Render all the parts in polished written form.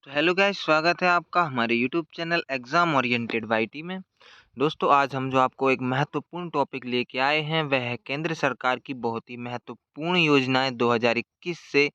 तो hello guys, स्वागत है आपका हमारे YouTube channel exam oriented YT में। दोस्तों, आज हम जो आपको एक महत्वपूर्ण टॉपिक लेके आए हैं वह है केंद्र सरकार की बहुत ही महत्वपूर्ण योजनाएं 2021 से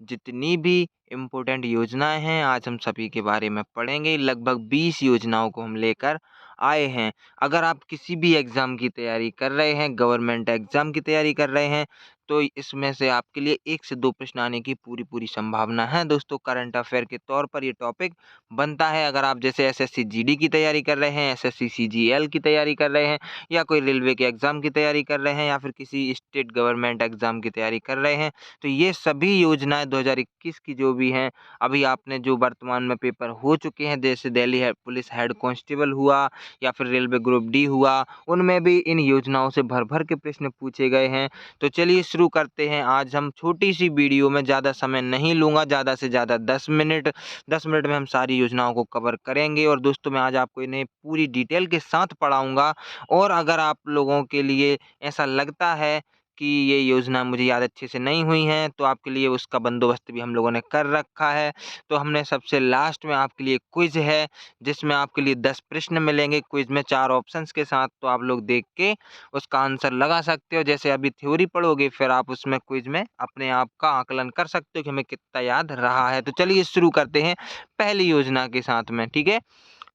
जितनी भी इम्पोर्टेंट योजनाएं हैं आज हम सभी के बारे में पढ़ेंगे। लगभग 20 योजनाओं को हम लेकर आए हैं। अगर आप किसी भी एग्ज़ाम की तैयारी कर रहे हैं, गवर्नमेंट एग्ज़ाम की तैयारी कर रहे हैं, तो इसमें से आपके लिए 1 से 2 प्रश्न आने की पूरी संभावना है। दोस्तों, करंट अफेयर के तौर पर ये टॉपिक बनता है। अगर आप जैसे एसएससी जीडी की तैयारी कर रहे हैं, एसएससी सीजीएल की तैयारी कर रहे हैं, या कोई रेलवे के एग्ज़ाम की तैयारी कर रहे हैं, या फिर किसी स्टेट गवर्नमेंट एग्ज़ाम की तैयारी कर रहे हैं, तो ये सभी योजनाएं 2021 की जो भी हैं, अभी आपने जो वर्तमान में पेपर हो चुके हैं, जैसे दिल्ली पुलिस हेड कांस्टेबल हुआ या फिर रेलवे ग्रुप डी हुआ, उनमें भी इन योजनाओं से भर भर के प्रश्न पूछे गए हैं। तो चलिए शुरू करते हैं। आज हम छोटी सी वीडियो में, ज़्यादा समय नहीं लूँगा, ज़्यादा से ज़्यादा 10 मिनट में हम सारी योजनाओं को कवर करेंगे। और दोस्तों, मैं आज आपको इन्हें पूरी डिटेल के साथ पढ़ाऊँगा। और अगर आप लोगों के लिए ऐसा लगता है कि ये योजना मुझे याद अच्छे से नहीं हुई हैं, तो आपके लिए उसका बंदोबस्त भी हम लोगों ने कर रखा है। तो हमने सबसे लास्ट में आपके लिए क्विज़ है, जिसमें आपके लिए 10 प्रश्न मिलेंगे क्विज़ में 4 ऑप्शंस के साथ। तो आप लोग देख के उसका आंसर लगा सकते हो। जैसे अभी थ्योरी पढ़ोगे, फिर आप उसमें क्विज़ में अपने आप का आकलन कर सकते हो कि हमें कितना याद रहा है। तो चलिए शुरू करते हैं पहली योजना के साथ में, ठीक है?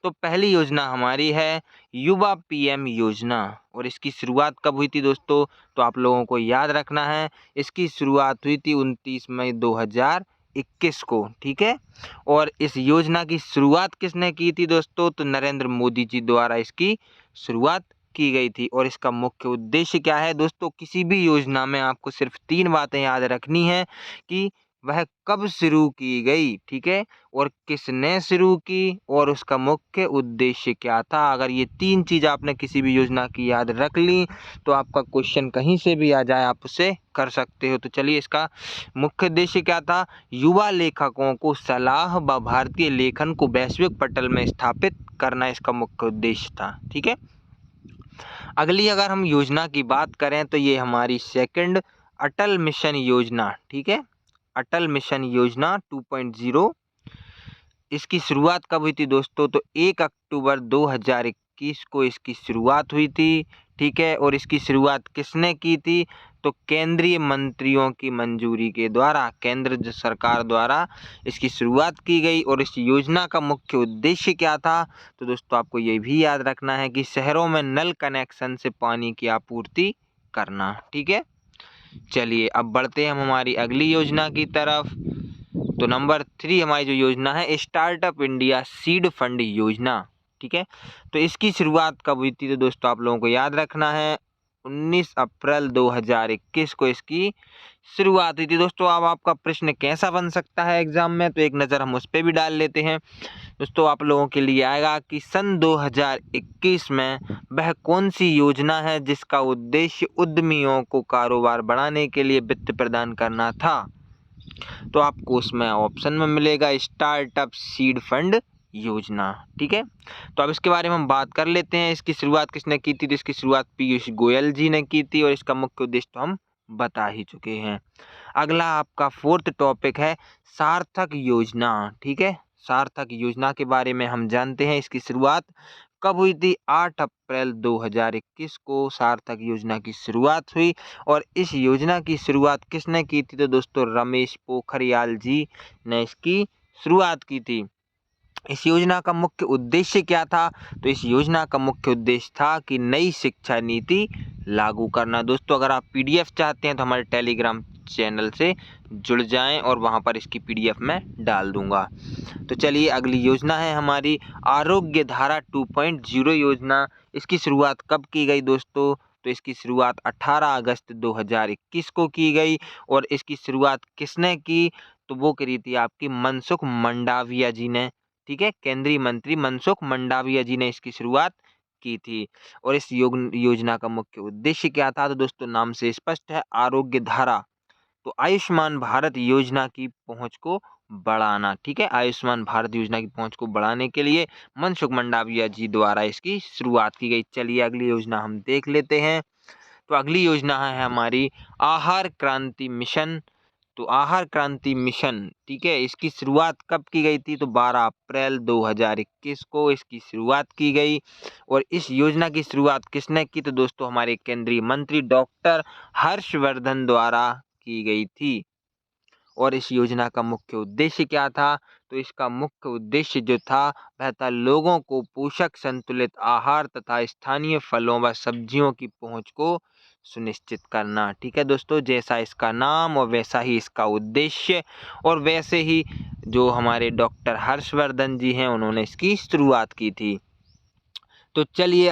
तो पहली योजना हमारी है युवा पीएम योजना। और इसकी शुरुआत कब हुई थी दोस्तों? तो आप लोगों को याद रखना है, इसकी शुरुआत हुई थी 29 मई 2021 को, ठीक है? और इस योजना की शुरुआत किसने की थी दोस्तों? तो नरेंद्र मोदी जी द्वारा इसकी शुरुआत की गई थी। और इसका मुख्य उद्देश्य क्या है दोस्तों? किसी भी योजना में आपको सिर्फ 3 बातें याद रखनी है कि वह कब शुरू की गई, ठीक है? और किसने शुरू की, और उसका मुख्य उद्देश्य क्या था। अगर ये 3 चीज़ आपने किसी भी योजना की याद रख ली, तो आपका क्वेश्चन कहीं से भी आ जाए, आप उसे कर सकते हो। तो चलिए, इसका मुख्य उद्देश्य क्या था? युवा लेखकों को सलाह व भारतीय लेखन को वैश्विक पटल में स्थापित करना इसका मुख्य उद्देश्य था, ठीक है? अगली अगर हम योजना की बात करें, तो ये हमारी सेकंड अटल मिशन योजना, ठीक है? अटल मिशन योजना 2.0। इसकी शुरुआत कब हुई थी दोस्तों? तो 1 अक्टूबर 2021 को इसकी शुरुआत हुई थी, ठीक है? और इसकी शुरुआत किसने की थी? तो केंद्रीय मंत्रियों की मंजूरी के द्वारा, केंद्र सरकार द्वारा इसकी शुरुआत की गई। और इस योजना का मुख्य उद्देश्य क्या था? तो दोस्तों, आपको ये भी याद रखना है कि शहरों में नल कनेक्शन से पानी की आपूर्ति करना, ठीक है? चलिए, अब बढ़ते हैं हम हमारी अगली योजना की तरफ। तो नंबर 3 हमारी जो योजना है, स्टार्टअप इंडिया सीड फंड योजना, ठीक है? तो इसकी शुरुआत कब हुई थी? तो दोस्तों, आप लोगों को याद रखना है, 19 अप्रैल 2021 को इसकी शुरुआत हुई थी। दोस्तों, अब आपका प्रश्न कैसा बन सकता है एग्जाम में, तो एक नज़र हम उस पर भी डाल लेते हैं। दोस्तों, आप लोगों के लिए आएगा कि सन 2021 में वह कौन सी योजना है जिसका उद्देश्य उद्यमियों को कारोबार बढ़ाने के लिए वित्त प्रदान करना था? तो आपको उसमें ऑप्शन में मिलेगा स्टार्टअप सीड फंड योजना, ठीक है? तो अब इसके बारे में हम बात कर लेते हैं। इसकी शुरुआत किसने की थी? तो इसकी शुरुआत पीयूष गोयल जी ने की थी। और इसका मुख्य उद्देश्य तो हम बता ही चुके हैं। अगला आपका 4th टॉपिक है सार्थक योजना, ठीक है? सार्थक योजना के बारे में हम जानते हैं। इसकी शुरुआत कब हुई थी? 8 अप्रैल 2021 को सार्थक योजना की शुरुआत हुई। और इस योजना की शुरुआत किसने की थी? तो दोस्तों, रमेश पोखरियाल जी ने इसकी शुरुआत की थी। इस योजना का मुख्य उद्देश्य क्या था? तो इस योजना का मुख्य उद्देश्य था कि नई शिक्षा नीति लागू करना। दोस्तों, अगर आप पीडीएफ चाहते हैं तो हमारे टेलीग्राम चैनल से जुड़ जाएं, और वहां पर इसकी पीडीएफ मैं डाल दूंगा। तो चलिए, अगली योजना है हमारी आरोग्य धारा 2.0 योजना। इसकी शुरुआत कब की गई दोस्तों? तो इसकी शुरुआत 18 अगस्त 2021 को की गई। और इसकी शुरुआत किसने की? तो वो करी थी आपकी मनसुख मंडाविया जी ने, ठीक है? केंद्रीय मंत्री मनसुख मंडाविया जी ने इसकी शुरुआत की थी। और इस योजना का मुख्य उद्देश्य क्या था? तो दोस्तों, नाम से स्पष्ट है, आरोग्य धारा। तो आयुष्मान भारत योजना की पहुंच को बढ़ाना, ठीक है? आयुष्मान भारत योजना की पहुंच को बढ़ाने के लिए मनसुख मंडाविया जी द्वारा इसकी शुरुआत की गई। चलिए, अगली योजना हम देख लेते हैं। तो अगली योजना है हमारी आहार क्रांति मिशन तो आहार क्रांति मिशन, ठीक है, इसकी शुरुआत कब की गई थी? तो 12 अप्रैल 2021 को इसकी शुरुआत की गई। और इस योजना की शुरुआत किसने की? तो दोस्तों हमारे केंद्रीय मंत्री डॉक्टर हर्षवर्धन द्वारा की गई थी। और इस योजना का मुख्य उद्देश्य क्या था? तो इसका मुख्य उद्देश्य जो था वह था लोगों को पोषक संतुलित आहार तथा स्थानीय फलों व सब्जियों की पहुंच को सुनिश्चित करना। ठीक है दोस्तों, जैसा इसका नाम और वैसा ही इसका उद्देश्य, और वैसे ही जो हमारे डॉक्टर हर्षवर्धन जी हैं उन्होंने इसकी शुरुआत की थी। तो चलिए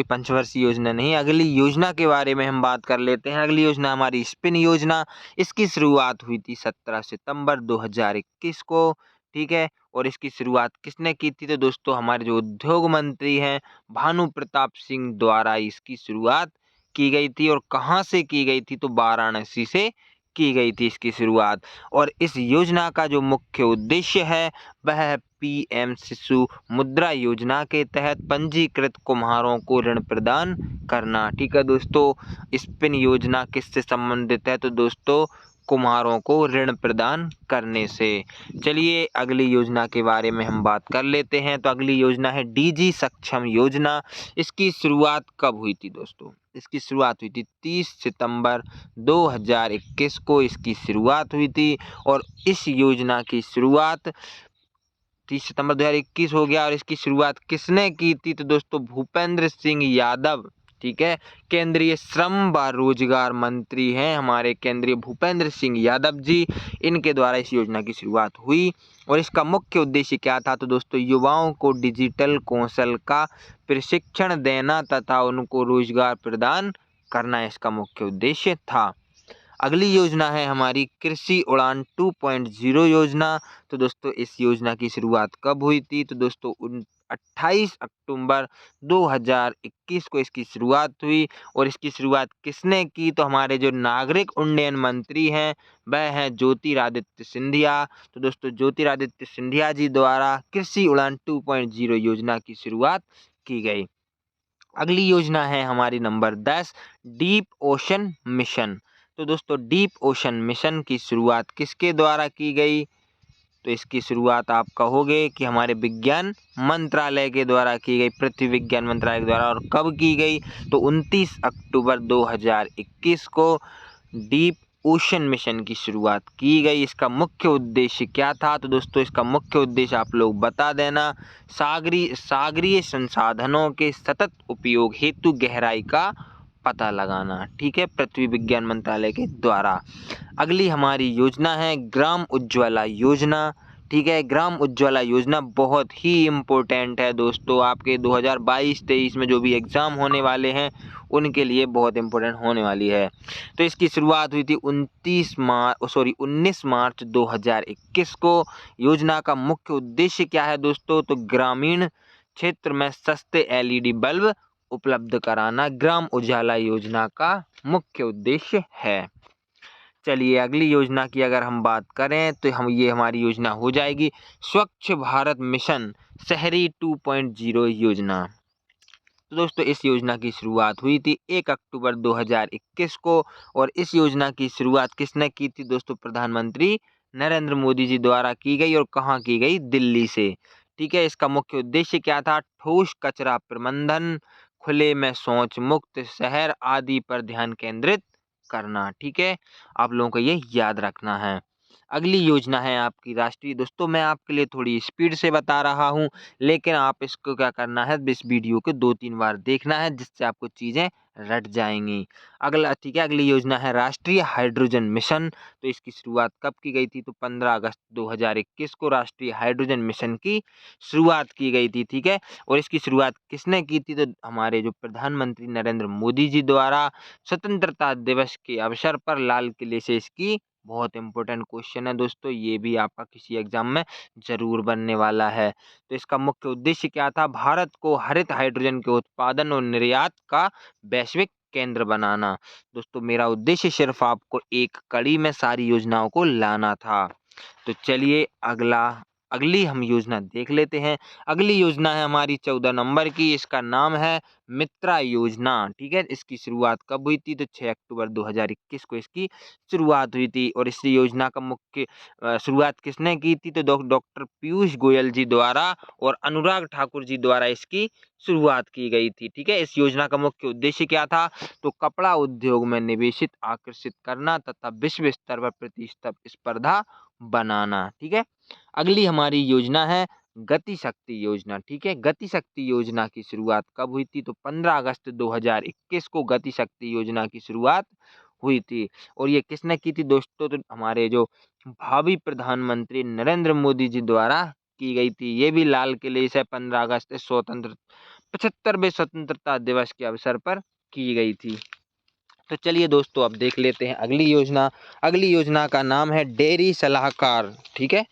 पंचवर्षीय योजना नहीं, अगली योजना के बारे में हम बात कर लेते हैं। अगली योजना हमारी स्पिन योजना। इसकी शुरुआत हुई थी 17 सितंबर 2021 को, ठीक है। और इसकी शुरुआत किसने की थी? तो दोस्तों हमारे जो उद्योग मंत्री हैं भानु प्रताप सिंह द्वारा इसकी शुरुआत की गई थी। और कहाँ से की गई थी? तो वाराणसी से की गई थी इसकी शुरुआत। और इस योजना का जो मुख्य उद्देश्य है वह है पीएम शिशु मुद्रा योजना के तहत पंजीकृत कुम्हारों को ऋण प्रदान करना। ठीक है दोस्तों, स्पिन योजना किससे संबंधित है? तो दोस्तों कुम्हारों को ऋण प्रदान करने से। चलिए अगली योजना के बारे में हम बात कर लेते हैं। तो अगली योजना है डीजी सक्षम योजना। इसकी शुरुआत कब हुई थी दोस्तों? इसकी शुरुआत हुई थी 30 सितंबर 2021 को इसकी शुरुआत हुई थी। और इस योजना की शुरुआत 30 सितंबर 2021 हो गया। और इसकी शुरुआत किसने की थी? तो दोस्तों भूपेंद्र सिंह यादव, ठीक है, केंद्रीय श्रम व रोजगार मंत्री हैं हमारे केंद्रीय भूपेंद्र सिंह यादव जी, इनके द्वारा इस योजना की शुरुआत हुई। और इसका मुख्य उद्देश्य क्या था? तो दोस्तों युवाओं को डिजिटल कौशल का प्रशिक्षण देना तथा उनको रोजगार प्रदान करना इसका मुख्य उद्देश्य था। अगली योजना है हमारी कृषि उड़ान 2.0 योजना। तो दोस्तों इस योजना की शुरुआत कब हुई थी? तो दोस्तों 28 अक्टूबर 2021 को इसकी शुरुआत हुई। और इसकी शुरुआत किसने की? तो हमारे जो नागरिक उड्डयन मंत्री हैं वह हैं ज्योतिरादित्य सिंधिया। तो दोस्तों ज्योतिरादित्य सिंधिया जी द्वारा कृषि उड़ान 2.0 योजना की शुरुआत की गई। अगली योजना है हमारी नंबर 10 डीप ओशन मिशन। तो दोस्तों डीप ओशन मिशन की शुरुआत किसके द्वारा की गई? तो इसकी शुरुआत आप कहोगे कि हमारे विज्ञान मंत्रालय के द्वारा की गई, पृथ्वी विज्ञान मंत्रालय के द्वारा। और कब की गई? तो 29 अक्टूबर 2021 को डीप ओशन मिशन की शुरुआत की गई। इसका मुख्य उद्देश्य क्या था? तो दोस्तों इसका मुख्य उद्देश्य आप लोग बता देना, सागरीय संसाधनों के सतत उपयोग हेतु गहराई का पता लगाना। ठीक है, पृथ्वी विज्ञान मंत्रालय के द्वारा। अगली हमारी योजना है ग्राम उज्ज्वला योजना। ठीक है, ग्राम उज्ज्वला योजना बहुत ही इम्पोर्टेंट है दोस्तों, आपके 2022-23 में जो भी एग्ज़ाम होने वाले हैं उनके लिए बहुत इम्पोर्टेंट होने वाली है। तो इसकी शुरुआत हुई थी 19 मार्च 2021 को। योजना का मुख्य उद्देश्य क्या है दोस्तों? तो ग्रामीण क्षेत्र में सस्ते एलईडी बल्ब उपलब्ध कराना ग्राम उजाला योजना का मुख्य उद्देश्य है। चलिए अगली योजना की अगर हम बात करें तो ये हमारी योजना हो जाएगी स्वच्छ भारत मिशन शहरी 2.0 योजना। तो दोस्तों इस योजना की शुरुआत हुई थी 1 अक्टूबर 2021 को। और इस योजना की शुरुआत किसने की थी दोस्तों? प्रधानमंत्री नरेंद्र मोदी जी द्वारा की गई। और कहाँ की गई? दिल्ली से। ठीक है, इसका मुख्य उद्देश्य क्या था? ठोस कचरा प्रबंधन, खुले में शौच मुक्त शहर आदि पर ध्यान केंद्रित करना। ठीक है, आप लोगों को ये याद रखना है। अगली योजना है आपकी राष्ट्रीय। दोस्तों मैं आपके लिए थोड़ी स्पीड से बता रहा हूँ, लेकिन आप इसको क्या करना है, इस वीडियो को 2-3 बार देखना है जिससे आपको चीज़ें रट जाएंगी। अगला, ठीक है, अगली योजना है राष्ट्रीय हाइड्रोजन मिशन। तो इसकी शुरुआत कब की गई थी? तो 15 अगस्त 2021 को राष्ट्रीय हाइड्रोजन मिशन की शुरुआत की गई थी। ठीक है, और इसकी शुरुआत किसने की थी? तो हमारे जो प्रधानमंत्री नरेंद्र मोदी जी द्वारा स्वतंत्रता दिवस के अवसर पर लाल किले से इसकी, बहुत इंपॉर्टेंट क्वेश्चन है दोस्तों, ये भी आपका किसी एग्जाम में जरूर बनने वाला है। तो इसका मुख्य उद्देश्य क्या था? भारत को हरित हाइड्रोजन के उत्पादन और निर्यात का वैश्विक केंद्र बनाना। दोस्तों मेरा उद्देश्य सिर्फ आपको एक कड़ी में सारी योजनाओं को लाना था। तो चलिए अगला अगली हम योजना देख लेते हैं। अगली योजना है हमारी 14 नंबर की, इसका नाम है मित्रा योजना। ठीक है, इसकी शुरुआत कब हुई थी? तो 6 अक्टूबर 2021 को इसकी शुरुआत हुई थी। और इस योजना का मुख्य शुरुआत किसने की थी? तो डॉक्टर पीयूष गोयल जी द्वारा और अनुराग ठाकुर जी द्वारा इसकी शुरुआत की गई थी। ठीक है, इस योजना का मुख्य उद्देश्य क्या था? तो कपड़ा उद्योग में निवेशित आकर्षित करना तथा विश्व स्तर पर प्रतिस्पर्धा बनाना। ठीक है, अगली हमारी योजना है गति शक्ति योजना। ठीक है, गति शक्ति योजना की शुरुआत कब हुई थी? तो 15 अगस्त 2021 को गति शक्ति योजना की शुरुआत हुई थी। और ये किसने की थी दोस्तों? तो हमारे जो भावी प्रधानमंत्री नरेंद्र मोदी जी द्वारा की गई थी। ये भी लाल किले से 15 अगस्त 75वें स्वतंत्रता दिवस के अवसर पर की गई थी। तो चलिए दोस्तों, अब देख लेते हैं अगली योजना। अगली योजना का नाम है डेयरी सलाहकार। ठीक है,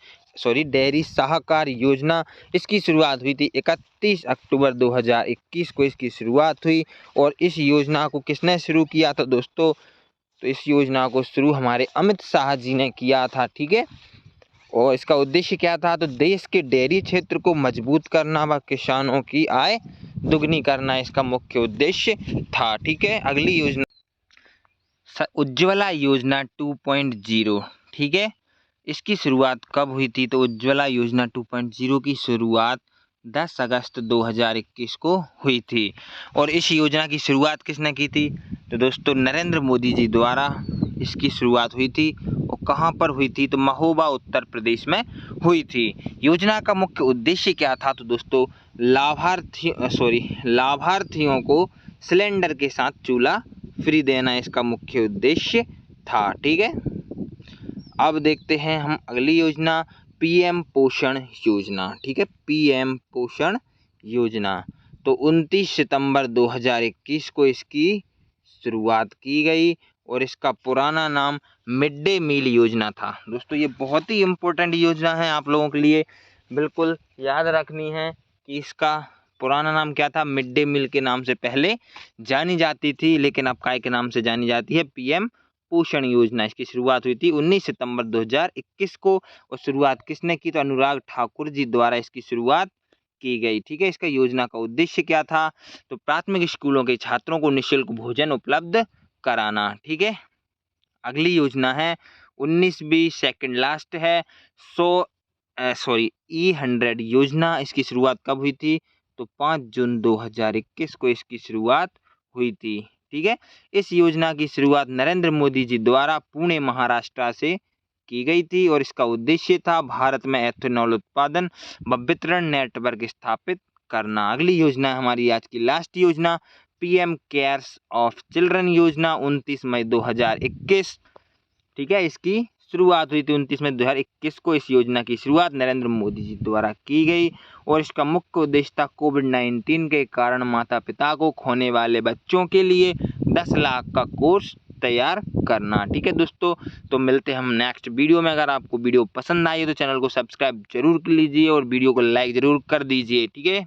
डेयरी सलाहकार योजना। इसकी शुरुआत हुई थी 31 अक्टूबर 2021 को इसकी शुरुआत हुई। और इस योजना को किसने शुरू किया था दोस्तों? तो इस योजना को शुरू हमारे अमित शाह जी ने किया था। ठीक है, और इसका उद्देश्य क्या था? तो देश के डेयरी क्षेत्र को मजबूत करना व किसानों की आय दुगनी करना इसका मुख्य उद्देश्य था। ठीक है, अगली योजना उज्ज्वला योजना 2.0। ठीक है, इसकी शुरुआत कब हुई थी? तो उज्ज्वला योजना 2.0 की शुरुआत 10 अगस्त 2021 को हुई थी। और इस योजना की शुरुआत किसने की थी? तो दोस्तों नरेंद्र मोदी जी द्वारा इसकी शुरुआत हुई थी। और कहाँ पर हुई थी? तो महोबा उत्तर प्रदेश में हुई थी। योजना का मुख्य उद्देश्य क्या था? तो दोस्तों लाभार्थियों को सिलेंडर के साथ चूल्हा फ्री देना इसका मुख्य उद्देश्य था। ठीक है, अब देखते हैं हम अगली योजना पीएम पोषण योजना। ठीक है, पीएम पोषण योजना। तो 29 सितंबर 2021 को इसकी शुरुआत की गई। और इसका पुराना नाम मिड डे मील योजना था। दोस्तों ये बहुत ही इम्पोर्टेंट योजना है, आप लोगों के लिए बिल्कुल याद रखनी है कि इसका पुराना नाम क्या था? मिड डे मील के नाम से पहले जानी जाती थी, लेकिन अब काय के नाम से जानी जाती है? पीएम पोषण योजना। इसकी शुरुआत हुई थी 19 सितंबर 2021 को। और शुरुआत किसने की? तो अनुराग ठाकुर जी द्वारा इसकी शुरुआत की गई। ठीक है, इसका योजना का उद्देश्य क्या था? तो प्राथमिक स्कूलों के छात्रों को निःशुल्क भोजन उपलब्ध कराना। ठीक है, अगली योजना है 19वीं सेकंड लास्ट है E100 योजना। इसकी शुरुआत कब हुई थी? तो 5 जून 2021 को इसकी शुरुआत हुई थी। ठीक है, इस योजना की शुरुआत नरेंद्र मोदी जी द्वारा पुणे महाराष्ट्र से की गई थी। और इसका उद्देश्य था भारत में एथेनॉल उत्पादन व वितरण नेटवर्क स्थापित करना। अगली योजना है हमारी आज की लास्ट योजना पीएम केयर्स ऑफ चिल्ड्रन योजना 29 मई 2021। ठीक है, इसकी शुरुआत हुई थी 29 मई 2021 को। इस योजना की शुरुआत नरेंद्र मोदी जी द्वारा की गई। और इसका मुख्य उद्देश्य था कोविड-19 के कारण माता पिता को खोने वाले बच्चों के लिए 10 लाख का कोर्स तैयार करना। ठीक है दोस्तों, तो मिलते हैं हम नेक्स्ट वीडियो में। अगर आपको वीडियो पसंद आई है तो चैनल को सब्सक्राइब जरूर कर लीजिए और वीडियो को लाइक जरूर कर दीजिए। ठीक है।